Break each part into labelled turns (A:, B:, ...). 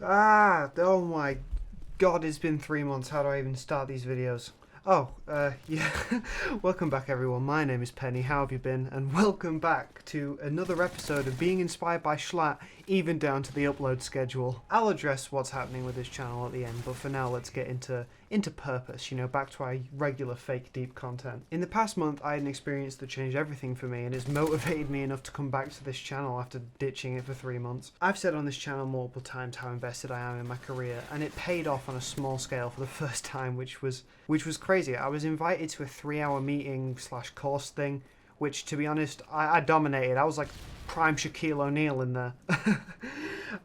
A: Oh my god, it's been 3 months. How do I even start these videos? Yeah. Welcome back, everyone. My name is Penny. How have you been? And welcome back to another episode of Being Inspired by Jschlatt, even down to the upload schedule. I'll address what's happening with this channel at the end, but for now, let's get into purpose, back to our regular fake deep content. In the past month, I had an experience that changed everything for me, and it's motivated me enough to come back to this channel after ditching it for 3 months. I've said on this channel multiple times how invested I am in my career, and it paid off on a small scale for the first time, which was crazy. I was invited to a 3-hour meeting / course thing, which, to be honest, I dominated. I was like prime Shaquille O'Neal in there.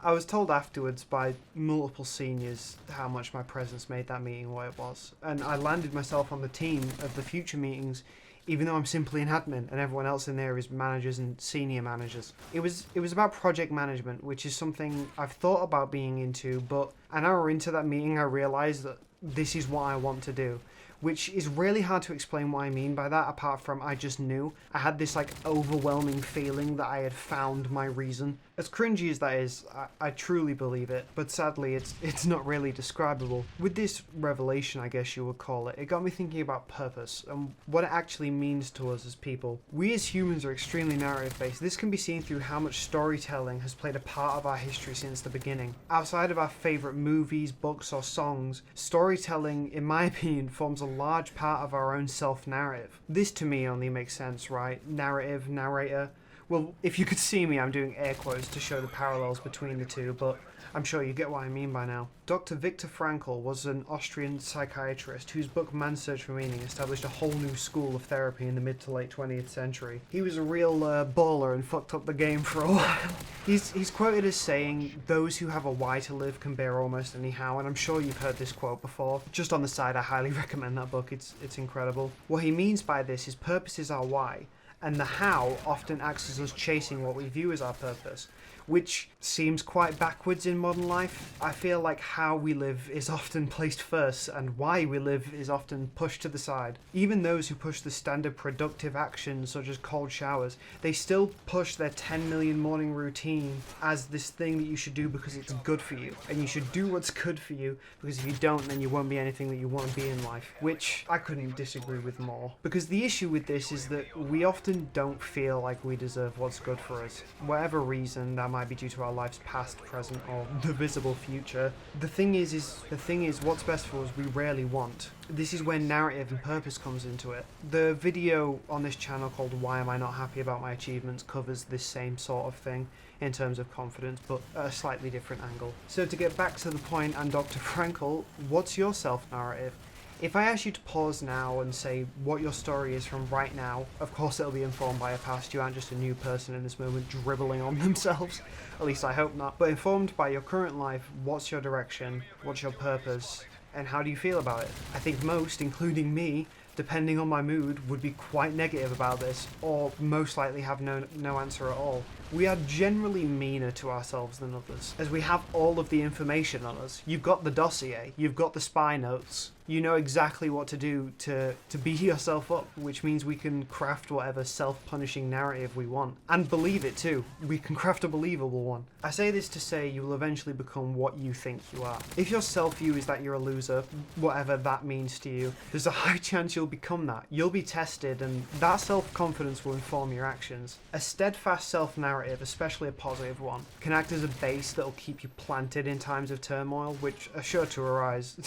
A: I was told afterwards by multiple seniors how much my presence made that meeting what it was, and I landed myself on the team of the future meetings, even though I'm simply an admin and everyone else in there is managers and senior managers. It was about project management, which is something I've thought about being into, but an hour into that meeting I realised that this is what I want to do, which is really hard to explain what I mean by that, apart from I just knew. I had this overwhelming feeling that I had found my reason. As cringy as that is, I truly believe it, but sadly it's not really describable. With this revelation, I guess you would call it, it got me thinking about purpose and what it actually means to us as people. We as humans are extremely narrative based. This can be seen through how much storytelling has played a part of our history since the beginning. Outside of our favourite movies, books or songs, storytelling, in my opinion, forms a large part of our own self-narrative. This to me only makes sense, right? Narrative, narrator. Well, if you could see me, I'm doing air quotes to show the parallels between the two, but I'm sure you get what I mean by now. Dr. Viktor Frankl was an Austrian psychiatrist whose book Man's Search for Meaning established a whole new school of therapy in the mid to late 20th century. He was a real baller and fucked up the game for a while. He's quoted as saying, "Those who have a why to live can bear almost any how," and I'm sure you've heard this quote before. Just on the side, I highly recommend that book. It's incredible. What he means by this is purpose is our why, and the how often acts as us chasing what we view as our purpose, which seems quite backwards in modern life. I feel like how we live is often placed first and why we live is often pushed to the side. Even those who push the standard productive actions such as cold showers, they still push their 10 million morning routine as this thing that you should do because it's good for you, and you should do what's good for you, because if you don't, then you won't be anything that you want to be in life, which I couldn't disagree with more. Because the issue with this is that we often don't feel like we deserve what's good for us. Whatever reason that might be due to our life's past, present, or the visible future. The thing is what's best for us we rarely want. This is where narrative and purpose comes into it. The video on this channel called Why Am I Not Happy About My Achievements covers this same sort of thing in terms of confidence, but at a slightly different angle. So to get back to the point and Dr. Frankl, what's your self-narrative? If I ask you to pause now and say what your story is from right now, of course it'll be informed by a past. You aren't just a new person in this moment dribbling on themselves, at least I hope not, but informed by your current life, what's your direction, what's your purpose, and how do you feel about it? I think most, including me, depending on my mood, would be quite negative about this, or most likely have no answer at all. We are generally meaner to ourselves than others, as we have all of the information on us. You've got the dossier, you've got the spy notes, you know exactly what to do to beat yourself up, which means we can craft whatever self-punishing narrative we want. And believe it too. We can craft a believable one. I say this to say you will eventually become what you think you are. If your self-view is that you're a loser, whatever that means to you, there's a high chance you'll become that. You'll be tested, and that self-confidence will inform your actions. A steadfast self-narrative, especially a positive one, can act as a base that'll keep you planted in times of turmoil, which are sure to arise,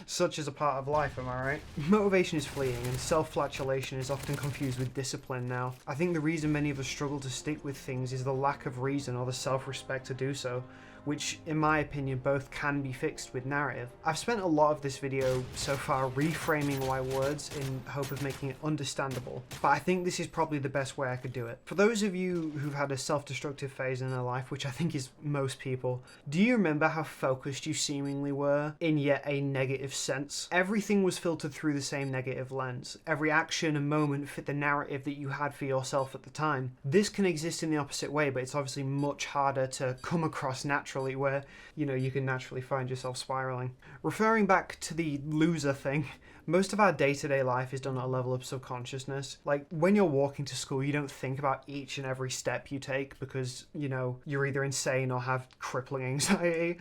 A: such as a part of life, am I right? Motivation is fleeting, and self-flatulation is often confused with discipline now. I think the reason many of us struggle to stick with things is the lack of reason or the self-respect to do so, which in my opinion both can be fixed with narrative. I've spent a lot of this video so far reframing my words in hope of making it understandable, but I think this is probably the best way I could do it. For those of you who've had a self-destructive phase in their life, which I think is most people, do you remember how focused you seemingly were in yet a negative sense? Everything was filtered through the same negative lens. Every action and moment fit the narrative that you had for yourself at the time. This can exist in the opposite way, but it's obviously much harder to come across naturally, where you can naturally find yourself spiraling. Referring back to the loser thing, most of our day-to-day life is done at a level of subconsciousness. Like when you're walking to school, you don't think about each and every step you take because you're either insane or have crippling anxiety.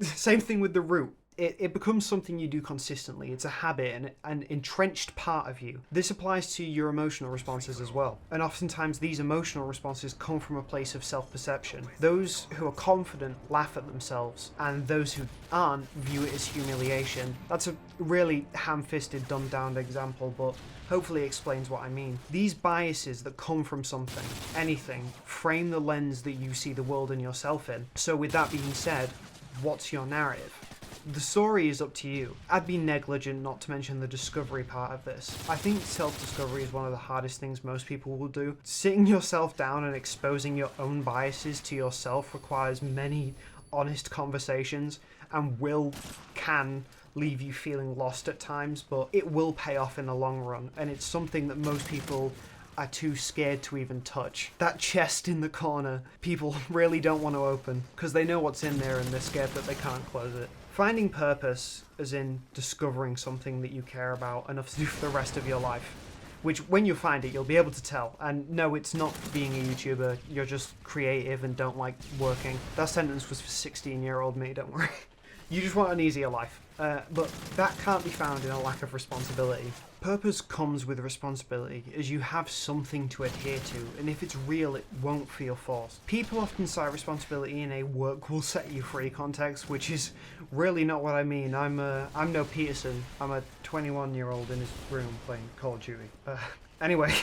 A: Same thing with the root. It becomes something you do consistently. It's a habit and an entrenched part of you. This applies to your emotional responses as well. And oftentimes these emotional responses come from a place of self-perception. Those who are confident laugh at themselves, and those who aren't view it as humiliation. That's a really ham-fisted, dumbed-down example, but hopefully explains what I mean. These biases that come from something, anything, frame the lens that you see the world and yourself in. So with that being said, what's your narrative? The story is up to you. I'd be negligent not to mention the discovery part of this. I think self-discovery is one of the hardest things most people will do. Sitting yourself down and exposing your own biases to yourself requires many honest conversations, and can leave you feeling lost at times, but it will pay off in the long run, and it's something that most people are too scared to even touch. That chest in the corner, people really don't want to open because they know what's in there and they're scared that they can't close it. Finding purpose, as in discovering something that you care about enough to do for the rest of your life, which when you find it, you'll be able to tell. And no, it's not being a YouTuber, you're just creative and don't like working. That sentence was for 16-year-old me, don't worry. You just want an easier life. But that can't be found in a lack of responsibility. Purpose comes with responsibility, as you have something to adhere to, and if it's real, it won't feel forced. People often cite responsibility in a work will set you free context, which is really not what I mean. I'm no Peterson. I'm a 21-year-old in his room playing Call of Duty. Anyway,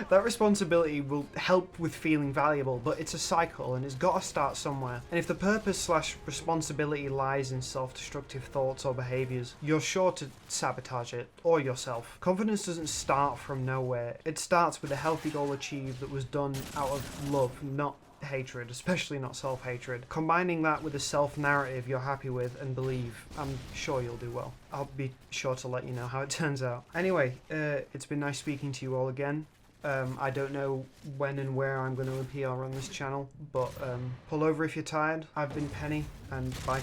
A: that responsibility will help with feeling valuable, but it's a cycle and it's got to start somewhere. And if the purpose/responsibility lies in self-destructive thoughts or behaviours, you're sure to sabotage it, or yourself. Confidence doesn't start from nowhere. It starts with a healthy goal achieved that was done out of love, not hatred, especially not self-hatred. Combining that with a self-narrative you're happy with and believe, I'm sure you'll do well. I'll be sure to let you know how it turns out. Anyway, it's been nice speaking to you all again. I don't know when and where I'm going to appear on this channel, but pull over if you're tired. I've been Penny, and bye.